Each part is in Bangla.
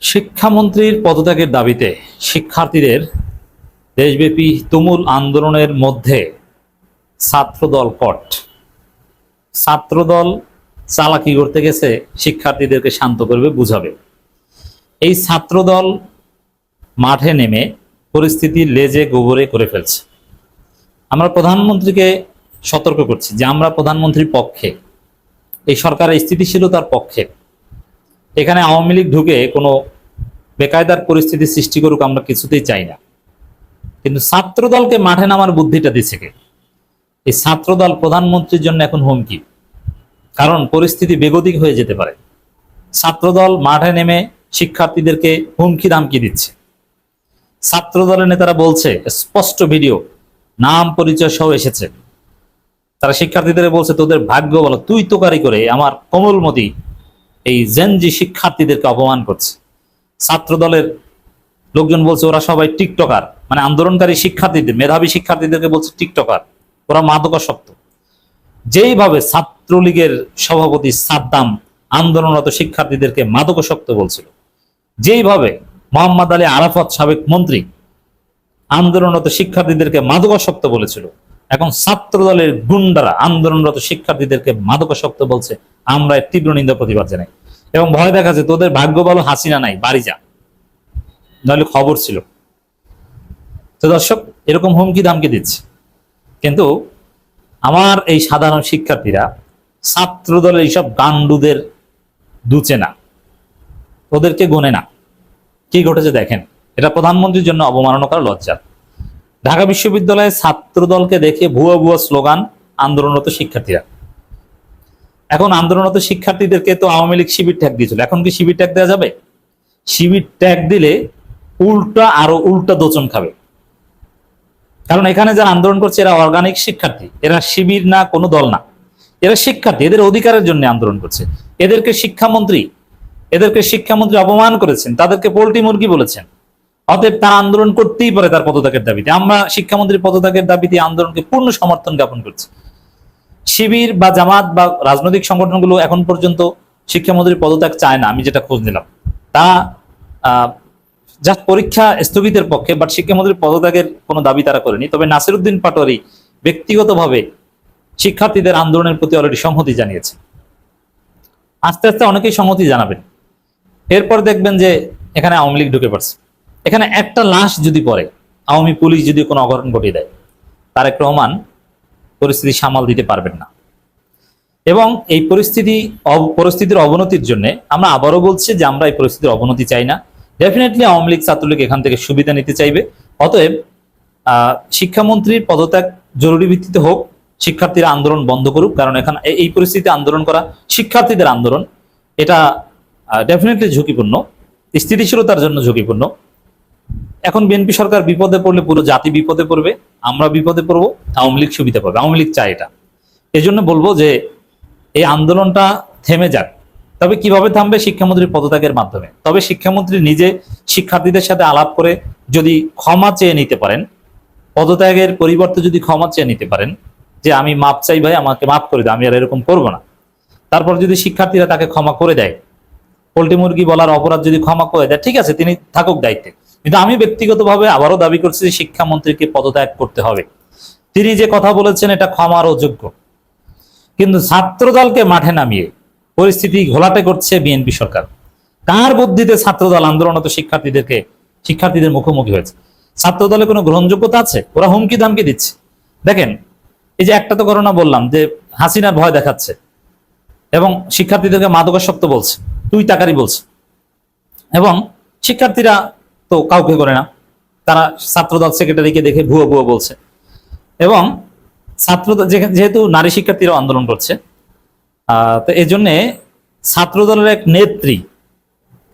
শিক্ষামন্ত্রীর পদত্যাগের দাবিতে শিক্ষার্থীদের দেশব্যাপী তুমুল আন্দোলনের মধ্যে ছাত্রদল কট। ছাত্রদল চালাকি করতে গেছে, শিক্ষার্থীদেরকে শান্ত করবে, বুঝাবে। এই ছাত্রদল মাঠে নেমে পরিস্থিতি লেজে গোবরে করে ফেলছে। আমরা প্রধানমন্ত্রীকে সতর্ক করছি যে আমরা প্রধানমন্ত্রীর পক্ষে, এই সরকারের স্থিতিশীলতার পক্ষে। এখানে আওয়ামী লীগ ঢুকে কোনো বেকায়দার পরিস্থিতি সৃষ্টি করুক, আমরা কিছুতেই চাই না। কিন্তু ছাত্রদলকে মাঠে নামার বুদ্ধিটা দিচ্ছে কে? এই ছাত্রদল প্রধানমন্ত্রীর জন্য এখন হুমকি, কারণ পরিস্থিতি বেগতিক হয়ে যেতে পারে। ছাত্রদল মাঠে নেমে শিক্ষার্থীদেরকে হুমকি ধামকি দিচ্ছে। ছাত্রদলের নেতারা বলছে, স্পষ্ট ভিডিও, নাম পরিচয় সহ এসেছে, তারা শিক্ষার্থীদের বলছে তোদের ভাগ্য বলো, তুই তোকারি করে আমার কোমলমতি এই জেনজি শিক্ষার্থীদেরকে অপমান করছে। ছাত্রদলের লোকজন বলছে ওরা সবাই টিকটকার, মানে আন্দোলনকারী শিক্ষার্থীদের, মেধাবী শিক্ষার্থীদেরকে বলছে টিকটকার, ওরা মাদকাসক্ত। যেইভাবে ছাত্রলীগের সভাপতি সাদ্দাম আন্দোলনরত শিক্ষার্থীদেরকে মাদকাসক্ত বলছিল, যেইভাবে মোহাম্মদ আলী আরাফাত সাবেক মন্ত্রী আন্দোলনরত শিক্ষার্থীদেরকে মাদকাসক্ত বলেছিল, এখন ছাত্রদলের গুন্ডারা আন্দোলনরত শিক্ষার্থীদেরকে মাদকাসক্ত বলছে। আমরা এর তীব্র নিন্দা প্রতিবাদ জানাই এবং ভয় দেখাচ্ছে তোদের ভাগ্য ভালো হাসিনা নাই, বাড়ি যা, নাহলে খবর ছিল। তো দর্শক, এরকম হুমকি ধামকি দিচ্ছে। কিন্তু আমার এই সাধারণ শিক্ষার্থীরা ছাত্রদলের এইসব গান্ডুদের দুচে না, ওদেরকে গোনে না। কি ঘটেছে দেখেন, এটা প্রধানমন্ত্রীর জন্য অবমাননাকর, লজ্জা। ঢাকা বিশ্ববিদ্যালয়ে ছাত্রদলকে দেখে ভুয়া ভুয়া স্লোগান আন্দোলনরত শিক্ষার্থীরা। এখন আন্দোলনরত শিক্ষার্থীদেরকে তো আওয়ামী লীগ শিবির ট্যাগ দিয়েছিল, এখন কি শিবির ট্যাগ দেওয়া যাবে? শিবির ট্যাগ দিলে উল্টা আরো উল্টা দোচন খাবে। কারণ এখানে যারা আন্দোলন করছে এরা অর্গানিক শিক্ষার্থী, এরা শিবির না, কোনো দল না, এরা শিক্ষার্থী, এদের অধিকারের জন্য আন্দোলন করছে। এদেরকে শিক্ষামন্ত্রী অপমান করেছেন, তাদেরকে পোল্ট্রি মুরগি বলেছেন। অতএব তারা আন্দোলন করতেই পারে তার পদত্যাগের দাবিতে। আমরা শিক্ষামন্ত্রীর পদত্যাগের দাবিতে আন্দোলনকে পূর্ণ সমর্থন জ্ঞাপন করছি। শিবির বা জামাত বা রাজনৈতিক সংগঠনগুলো এখন পর্যন্ত শিক্ষামন্ত্রীর পদত্যাগ চায় না, আমি যেটা খোঁজ নিলাম। তা যা পরীক্ষা স্থগিতের পক্ষে, বাট শিক্ষামন্ত্রীর পদত্যাগের কোনো দাবি তারা করেনি। তবে নাসিরউদ্দিন পাটোয়ারি ব্যক্তিগতভাবে শিক্ষার্থীদের আন্দোলনের প্রতি অলরেডি সংহতি জানিয়েছে। আস্তে আস্তে অনেকেই সংহতি জানাবেন। এরপর দেখবেন যে এখানে আওয়ামী লীগ ঢুকে পড়ছে। এখানে একটা লাশ যদি পড়ে, আওয়ামী পুলিশ যদি কোনো অঘটন ঘটিয়ে দেয়, তারেক রহমান পরিস্থিতি সামাল দিতে পারবেন না। এবং এই পরিস্থিতির অবনতির জন্য আমরা আবারও বলছি যে আমরা এই পরিস্থিতির অবনতি চাই না। ডেফিনেটলি আওয়ামী লীগ ছাত্রলীগ এখান থেকে সুবিধা নিতে চাইবে। অতএব শিক্ষামন্ত্রীর পদত্যাগ জরুরি ভিত্তিতে হোক, শিক্ষার্থীরা আন্দোলন বন্ধ করুক। কারণ এখানে এই পরিস্থিতিতে আন্দোলন করা, শিক্ষার্থীদের আন্দোলন, এটা ডেফিনেটলি ঝুঁকিপূর্ণ, স্থিতিশীলতার জন্য ঝুঁকিপূর্ণ। এখন বিএনপি সরকার বিপদে পড়লে পুরো জাতি বিপদে পড়বে, আমরা বিপদে পড়বো, আওয়ামী লীগ সুবিধা পাবে। আওয়ামী লীগ চায় এটা। এই জন্য বলবো যে এই আন্দোলনটা থেমে যাক। তবে কিভাবে থামবে? শিক্ষামন্ত্রীর পদত্যাগের মাধ্যমে। তবে শিক্ষামন্ত্রী নিজে শিক্ষার্থীদের সাথে আলাপ করে যদি ক্ষমা চেয়ে নিতে পারেন, পদত্যাগের পরিবর্তে যদি ক্ষমা চেয়ে নিতে পারেন যে আমি মাপ চাই ভাই, আমাকে মাফ করে দেয়, আমি আর এরকম করবো না। তারপর যদি শিক্ষার্থীরা তাকে ক্ষমা করে দেয়, পোল্ট্রি মুরগি বলার অপরাধ যদি ক্ষমা করে দেয়, ঠিক আছে, তিনি থাকুক দায়িত্বে। কিন্তু আমি ব্যক্তিগতভাবে আবারও দাবি করছি যে শিক্ষামন্ত্রীকে পদত্যাগ করতে হবে। তিনি যে কথা বলেছেন এটা ক্ষমার অযোগ্য। কিন্তু ছাত্রদলকে মাঠে নামিয়ে পরিস্থিতি ঘোলাটে করছে বিএনপি সরকার। কার বুদ্ধিতে ছাত্রদল আন্দোলনরত শিক্ষার্থীদের মুখোমুখি হয়েছে? ছাত্রদলে কোনো গ্রহণযোগ্যতা আছে? ওরা হুমকি ধামকি দিচ্ছে। দেখেন, এই যে একটা তো ঘটনা বললাম যে হাসিনার ভয় দেখাচ্ছে এবং শিক্ষার্থীদেরকে মাদকাসক্ত বলছে, তুই তাকারি বলছে। এবং শিক্ষার্থীরা তো কাউকে করে না, তারা ছাত্রদল সেক্রেটারিকে দেখে ভুয়ো ভুয়ো বলছে। এবং ছাত্রদল যেহেতু নারী শিক্ষার্থীরাও আন্দোলন করছে, তো এই জন্যে ছাত্রদলের এক নেত্রী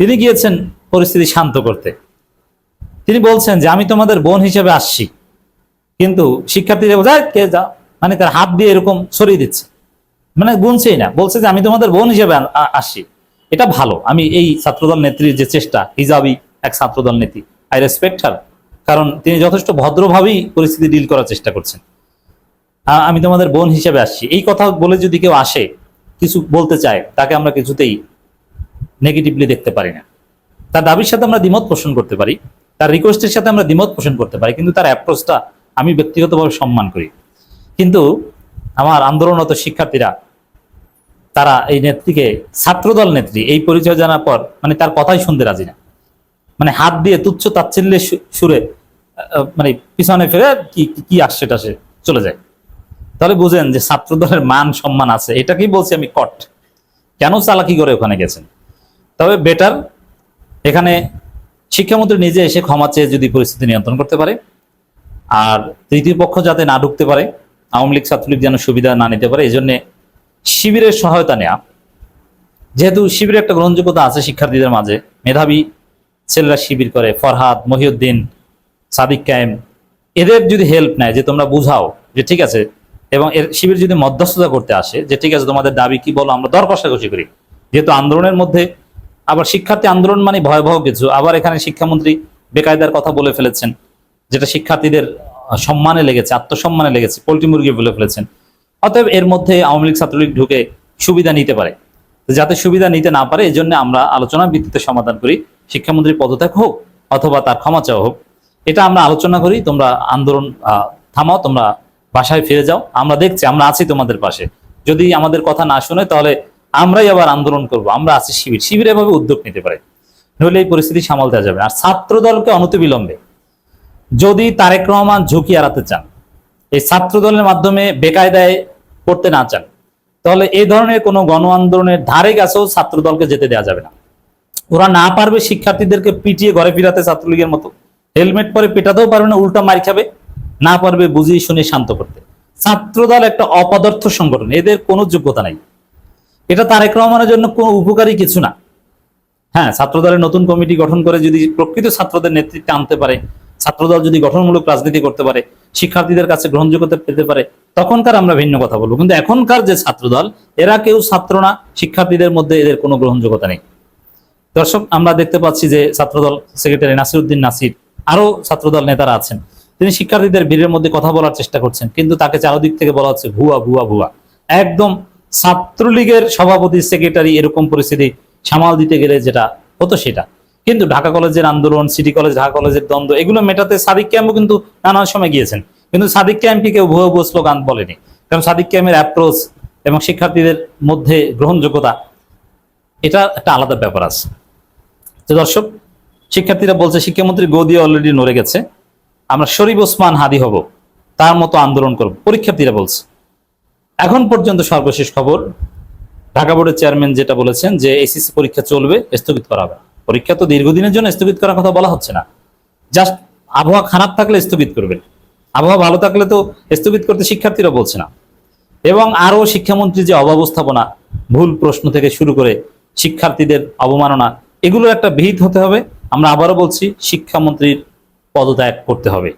তিনি গিয়েছেন পরিস্থিতি শান্ত করতে। তিনি বলছেন যে আমি তোমাদের বোন হিসেবে আসছি, কিন্তু শিক্ষার্থীরা বোঝায় কে যা, মানে তার হাত দিয়ে এরকম সরিয়ে দিচ্ছে, মানে গুনছেই না, বলছে যে আমি তোমাদের বোন হিসেবে আসছি। এটা ভালো। আমি এই ছাত্রদল নেত্রীর যে চেষ্টা, হিজাবি এক ছাত্রদল নেত্রী, আই রেসপেক্ট হার, কারণ তিনি যথেষ্ট ভদ্রভাবেই পরিস্থিতি ডিল করার চেষ্টা করছেন। আমি তোমাদের বোন হিসেবে আসছি, এই কথা বলে যদি কেউ আসে, কিছু বলতে চায়, তাকে আমরা কিছুতেই নেগেটিভলি দেখতে পারি না। তার দাবির সাথে আমরা দ্বিমত পোষণ করতে পারি, তার রিকোয়েস্টের সাথে আমরা দ্বিমত পোষণ করতে পারি, কিন্তু তার অ্যাপ্রোচটা আমি ব্যক্তিগতভাবে সম্মান করি। কিন্তু আমার আন্দোলনরত শিক্ষার্থীরা তারা এই নেত্রীকে ছাত্রদল নেত্রী এই পরিচয় জানার পর মানে তার কথাই শুনতে রাজি না, মানে হাত দিয়ে তুচ্ছ তাচ্ছিল্যের সুরে মানে পিছনে ফিরে কি কি আসছে টাসে চলে যায়। তাহলে বুঝেন যে ছাত্রদলের মান সম্মান আছে, এটাকেই বলছি আমি কট। কেন চালাকি করে ওখানে গেছেন? তবে বেটার এখানে শিক্ষামন্ত্রী নিজে এসে ক্ষমা চেয়ে যদি পরিস্থিতি নিয়ন্ত্রণ করতে পারে, আর তৃতীয় পক্ষ যাতে না ঢুকতে পারে, আওয়ামী লীগ ছাত্রলীগ যেন সুবিধা না নিতে পারে, এই জন্য শিবিরের সহায়তা নেওয়া। যেহেতু শিবিরের একটা গ্রহণযোগ্যতা আছে শিক্ষার্থীদের মাঝে, মেধাবী ছেলেরা শিবির করে, ফরহাদ, মহিউদ্দিন, সাদিক কায়েম, এদের যদি হেল্প নেয় যে তোমরা বুঝাও যে ঠিক আছে, এবং এর শিবির যদি মধ্যস্থতা করতে আসে যে ঠিক আছে তোমাদের দাবি কি বলো, আমরা দর কষাকষি করি। যেহেতু আন্দোলনের মধ্যে আবার শিক্ষার্থী আন্দোলন মানে ভয়াবহ কিছু, আবার এখানে শিক্ষামন্ত্রী বেকায়দার কথা বলে ফেলেছেন, যেটা শিক্ষার্থীদের সম্মানে লেগেছে, আত্মসম্মানে লেগেছে, পোল্ট্রি মুরগি বলে ফেলেছেন। অতএব এর মধ্যে আওয়ামী লীগ ছাত্রলীগ ঢুকে সুবিধা নিতে পারে, যাতে সুবিধা নিতে না পারে এই জন্য আমরা আলোচনার ভিত্তিতে সমাধান করি, শিক্ষামন্ত্রীর পদত্যাগ হোক অথবা তার ক্ষমা চাওয়া হোক, এটা আমরা আলোচনা করি। তোমরা আন্দোলন থামাও, তোমরা বাসায় ফিরে যাও, আমরা দেখছি, আমরা আছি তোমাদের পাশে। যদি আমাদের কথা না শুনে তাহলে আমরাই আবার আন্দোলন করব, আমরা আছি। শিবির এভাবে উদ্যোগ নিতে পারে, নইলে এই পরিস্থিতি সামাল দেওয়া যাবে। আর ছাত্র দলকে অনতিবিলম্বে যদি তারেক রহমান ঝুঁকি এড়াতে চান, এই ছাত্র দলের মাধ্যমে বেকায়দায় করতে না চান, তাহলে এই ধরনের কোনো গণ আন্দোলনের ধারে কাছেও ছাত্র দলকে যেতে দেওয়া যাবে না। ওরা না পারবে শিক্ষার্থীদেরকে পিটিয়ে ঘরে ফিরাতে, ছাত্রলীগের মতো হেলমেট পরে পেটাতেও পারবে না, উল্টা মার খাবে, না পারবে বুঝিয়ে শুনে শান্ত করতে। ছাত্রদল একটা অপদার্থ সংগঠন, এদের কোনো যোগ্যতা নাই, এটা তারেক রহমানের জন্য কোনো উপকারী কিছু না। হ্যাঁ, ছাত্রদলের নতুন কমিটি গঠন করে যদি প্রকৃত ছাত্রদের নেতৃত্বে আনতে পারে, ছাত্রদল যদি গঠনমূলক রাজনীতি করতে পারে, শিক্ষার্থীদের কাছে গ্রহণযোগ্যতা পেতে পারে, তখনকার আমরা ভিন্ন কথা বলবো। কিন্তু এখনকার যে ছাত্রদল, এরা কেউ ছাত্র না, শিক্ষার্থীদের মধ্যে এদের কোনো গ্রহণযোগ্যতা নেই। দর্শক, আমরা দেখতে পাচ্ছি যে ছাত্রদল সেক্রেটারি নাসিরউদ্দিন নাসির, আরো ছাত্রদল নেতারা আছেন, তিনি শিক্ষার্থীদের ভিড়ের মধ্যে কথা বলার চেষ্টা করছেন, কিন্তু তাকে চারদিক থেকে বলা হচ্ছে ভুয়া ভুয়া ভুয়া। একদম ছাত্রলীগের সভাপতি সেক্রেটারি এরকম পরিস্থিতি সামাল দিতে গেলে যেটা হতো সেটা। কিন্তু ঢাকা কলেজের আন্দোলন, সিটি কলেজ ঢাকা কলেজের দ্বন্দ্ব, এগুলো মেটাতে সাদিক ক্যাম্পও কিন্তু নানা সময় গিয়েছেন, কিন্তু সাদিক ক্যাম্পকে কেউ ভুয়া ভুয়া স্লোগান বলেনি, কারণ সাদিক ক্যাম্পের অ্যাপ্রোচ এবং শিক্ষার্থীদের মধ্যে গ্রহণযোগ্যতা এটা একটা আলাদা ব্যাপার আছে। তো দর্শক, শিক্ষার্থীরা বলছে শিক্ষামন্ত্রী গদি অলরেডি নড়ে গেছে, আমরা শরীফ ওসমান হাদি হব, তার মতো আন্দোলন করব, পরীক্ষার্থীরা বলছে। এখন পর্যন্ত সর্বশেষ খবর, ঢাকা বোর্ডের চেয়ারম্যান যেটা বলেছেন যে এসএসসি পরীক্ষা চলবে, স্থগিত করা হবে। পরীক্ষা তো দীর্ঘদিনের জন্য স্থগিত করার কথা বলা হচ্ছে না, জাস্ট আবহাওয়া খারাপ থাকলে স্থগিত করবেন, আবহাওয়া ভালো থাকলে তো স্থগিত করতে শিক্ষার্থীরা বলছে না। এবং আরো শিক্ষামন্ত্রী যে অব্যবস্থাপনা, ভুল প্রশ্ন থেকে শুরু করে শিক্ষার্থীদের অবমাননা, এগুলোর একটা বিহিত হতে হবে। আমরা আবারও বলছি, শিক্ষামন্ত্রীর পদত্যাগ করতে হবে।